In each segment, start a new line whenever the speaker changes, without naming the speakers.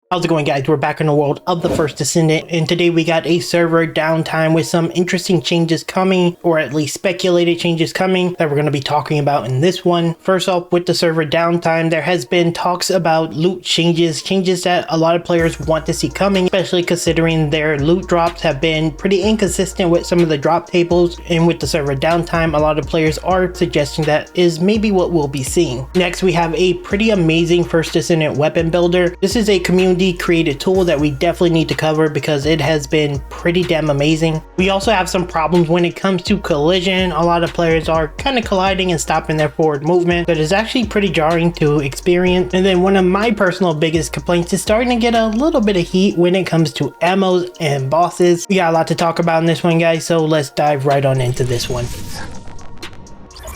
How's it going, guys? We're back in the world of the first Descendant, and today we got a server downtime with some interesting changes coming, or at least speculated changes coming, that we're going to be talking about in this one. First off, with the server downtime, there has been talks about loot changes that a lot of players want to see coming, especially considering their loot drops have been pretty inconsistent with some of the drop tables, and with the server downtime, a lot of players are suggesting that is maybe what we'll be seeing. Next, we have a pretty amazing first Descendant weapon builder. This is a community created tool that we definitely need to cover because it has been pretty damn amazing. We also have some problems when it comes to collision. A lot of players are kind of colliding and stopping their forward movement, but it's actually pretty jarring to experience. And then one of my personal biggest complaints is starting to get a little bit of heat when it comes to ammos and bosses. We got a lot to talk about in this one, guys, so let's dive right on into this one.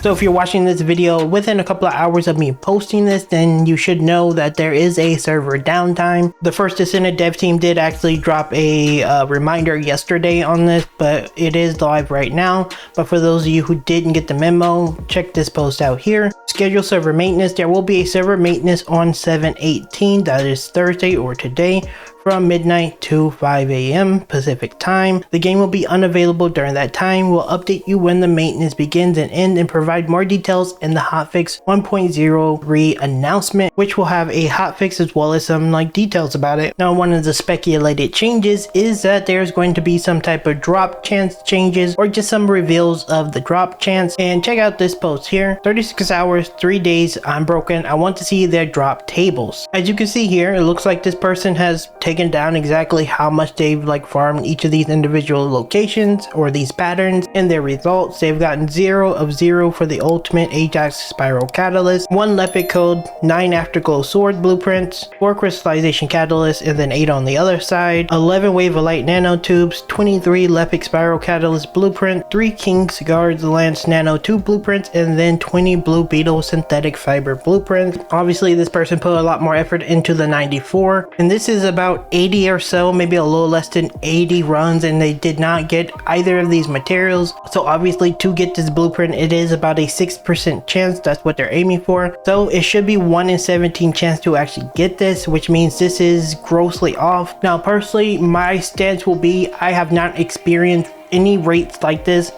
So if you're watching this video within a couple of hours of me posting this, then you should know that there is a server downtime. The first Descendant dev team did actually drop a reminder yesterday on this, but it is live right now. But for those of you who didn't get the memo, check this post out here. Schedule server maintenance. There will be a server maintenance on 7/18, that is Thursday or today, from midnight to 5 a.m. Pacific time. The game will be unavailable during that time. We'll update you when the maintenance begins and ends and provide more details in the hotfix 1.03 announcement, which will have a hotfix as well as some details about it. Now, one of the speculated changes is that there's going to be some type of drop chance changes or just some reveals of the drop chance. And check out this post here. 36 hours, 3 days, I'm broken. I want to see their drop tables. As you can see here, it looks like this person has taken down exactly how much they've farmed each of these individual locations or these patterns, and their results. They've gotten 0 of 0 for the ultimate Ajax spiral catalyst, 1 leopard code, 9 afterglow sword blueprints, 4 crystallization catalysts, and then 8 on the other side, 11 wave of light nanotubes, 23 leopard spiral catalyst blueprint, 3 king's guards lance nanotube blueprints, and then 20 blue beetle synthetic fiber blueprints. Obviously this person put a lot more effort into the 94, and this is about 80 or so, maybe a little less than 80 runs, and they did not get either of these materials. So obviously to get this blueprint, it is about a 6% chance. That's what they're aiming for. So it should be 1 in 17 chance to actually get this, which means this is grossly off. Now personally, my stance will be, I have not experienced any rates like this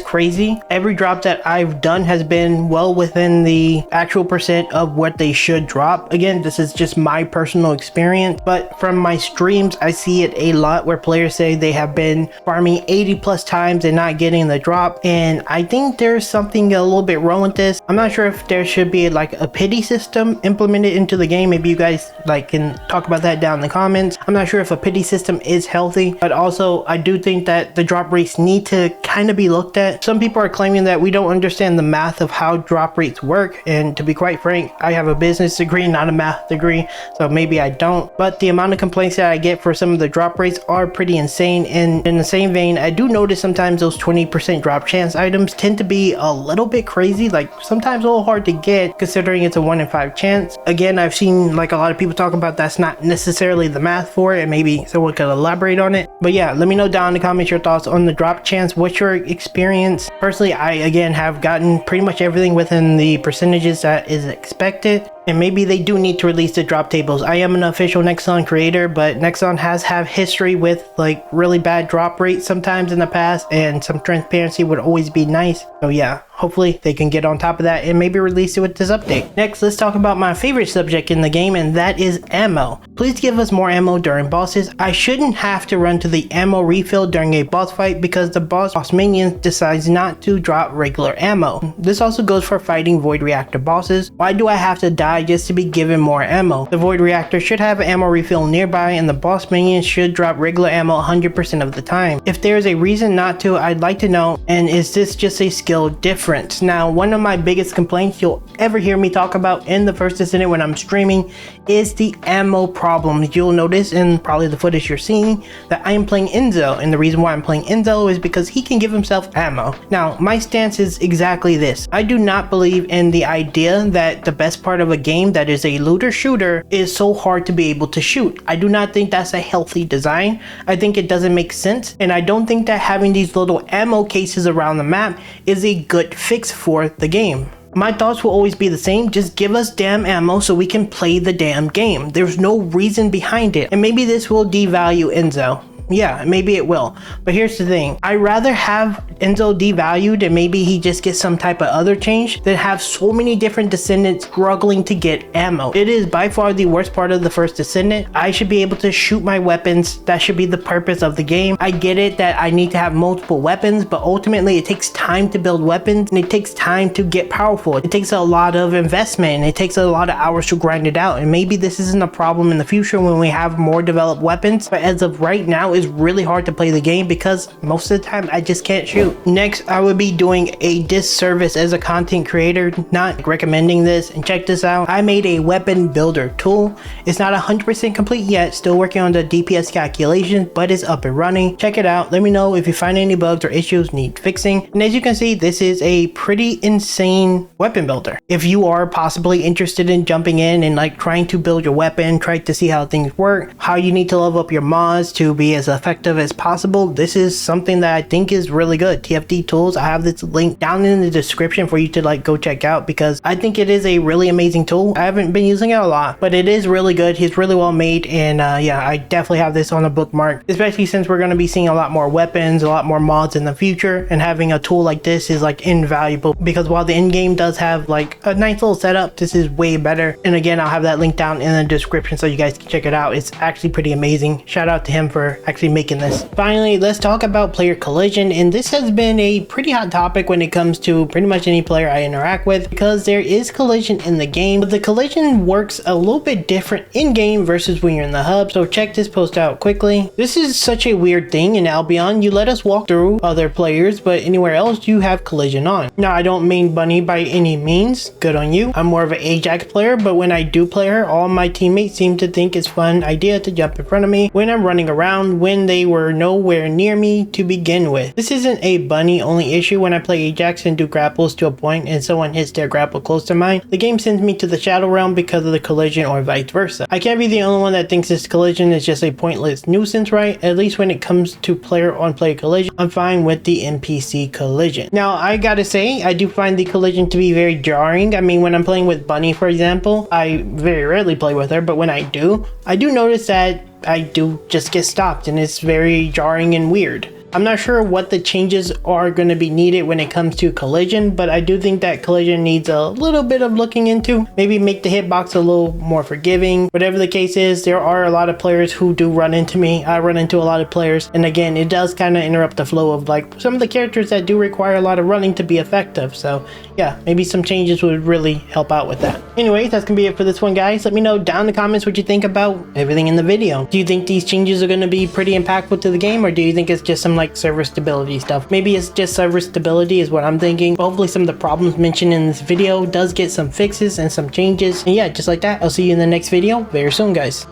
crazy. Every drop that I've done has been well within the actual percent of what they should drop. Again, this is just my personal experience, but from my streams I see it a lot where players say they have been farming 80 plus times and not getting the drop, and I think there's something a little bit wrong with this. I'm not sure if there should be a pity system implemented into the game. Maybe you guys can talk about that down in the comments. I'm not sure if a pity system is healthy, but also I do think that the drop rate need to kind of be looked at. Some people are claiming that we don't understand the math of how drop rates work, and to be quite frank, I have a business degree, not a math degree, so maybe I don't. But the amount of complaints that I get for some of the drop rates are pretty insane, and in the same vein, I do notice sometimes those 20% drop chance items tend to be a little bit crazy, sometimes a little hard to get considering it's a 1 in 5 chance. Again, I've seen a lot of people talk about that's not necessarily the math for it, and maybe someone could elaborate on it. But yeah, let me know down in the comments your thoughts on the drop chance. What's your experience? Personally, I again have gotten pretty much everything within the percentages that is expected, and maybe they do need to release the drop tables. I am an official Nexon creator, but Nexon has had history with really bad drop rates sometimes in the past, and some transparency would always be nice. So yeah, hopefully they can get on top of that and maybe release it with this update. Next, let's talk about my favorite subject in the game, and that is ammo. Please give us more ammo during bosses. I shouldn't have to run to the ammo refill during a boss fight because the boss minion decides not to drop regular ammo. This also goes for fighting void reactor bosses. Why do I have to die just to be given more ammo? The void reactor should have an ammo refill nearby, and the boss minion should drop regular ammo 100% of the time. If there is a reason not to, I'd like to know, and is this just a skill difference? Now, one of my biggest complaints you'll ever hear me talk about in the first Descendant when I'm streaming is the ammo problem. You'll notice in probably the footage you're seeing that I am playing Enzo, and the reason why I'm playing Enzo is because he can give himself ammo. Now, my stance is exactly this. I do not believe in the idea that the best part of a game that is a looter shooter is so hard to be able to shoot. I do not think that's a healthy design. I think it doesn't make sense, and I don't think that having these little ammo cases around the map is a good fix for the game. My thoughts will always be the same. Just give us damn ammo so we can play the damn game. There's no reason behind it. And maybe this will devalue Enzo. Yeah, maybe it will. But here's the thing. I'd rather have Enzo devalued and maybe he just gets some type of other change than have so many different Descendants struggling to get ammo. It is by far the worst part of the first Descendant. I should be able to shoot my weapons. That should be the purpose of the game. I get it that I need to have multiple weapons, but ultimately it takes time to build weapons and it takes time to get powerful. It takes a lot of investment and it takes a lot of hours to grind it out. And maybe this isn't a problem in the future when we have more developed weapons, but as of right now, it's really hard to play the game because most of the time I just can't shoot. Next, I would be doing a disservice as a content creator, not recommending this, and check this out. I made a weapon builder tool. It's not 100% complete yet, still working on the DPS calculations, but it's up and running. Check it out. Let me know if you find any bugs or issues need fixing. And as you can see, this is a pretty insane weapon builder. If you are possibly interested in jumping in and like trying to build your weapon, try to see how things work, how you need to level up your mods to be as effective as possible, this is something that I think is really good. TFD tools, I have this link down in the description for you to like go check out because I think it is a really amazing tool. I haven't been using it a lot, but it is really good. He's really well made, and yeah, I definitely have this on a bookmark, especially since we're going to be seeing a lot more weapons, a lot more mods in the future, and having a tool like this is like invaluable because while the end game does have like a nice little setup, this is way better. And again, I'll have that link down in the description so you guys can check it out. It's actually pretty amazing. Shout out to him for actually making this. Finally, let's talk about player collision, and this has been a pretty hot topic when it comes to pretty much any player I interact with because there is collision in the game, but the collision works a little bit different in game versus when you're in the hub. So check this post out quickly. This is such a weird thing in Albion. You let us walk through other players, but anywhere else you have collision on. Now, I don't mean Bunny by any means. Good on you. I'm more of an Ajax player, but when I do play her, all my teammates seem to think it's a fun idea to jump in front of me when I'm running around when they were nowhere near me to begin with. This isn't a Bunny only issue. When I play Ajax and do grapples to a point and someone hits their grapple close to mine, the game sends me to the Shadow Realm because of the collision or vice versa. I can't be the only one that thinks this collision is just a pointless nuisance, right? At least when it comes to player on player collision, I'm fine with the NPC collision. Now, I gotta say, I do find the collision to be very jarring. I mean, when I'm playing with Bunny, for example, I very rarely play with her, but when I do notice that I do just get stopped and it's very jarring and weird. I'm not sure what the changes are going to be needed when it comes to collision, but I do think that collision needs a little bit of looking into. Maybe make the hitbox a little more forgiving. Whatever the case is, there are a lot of players who do run into me. I run into a lot of players, and again, it does kind of interrupt the flow of like some of the characters that do require a lot of running to be effective. So yeah, maybe some changes would really help out with that. Anyways, that's gonna be it for this one, guys. Let me know down in the comments what you think about everything in the video. Do you think these changes are going to be pretty impactful to the game, or do you think it's just some like server stability stuff? Maybe it's just server stability is what I'm thinking. Hopefully some of the problems mentioned in this video does get some fixes and some changes. And yeah, just like that, I'll see you in the next video very soon, guys.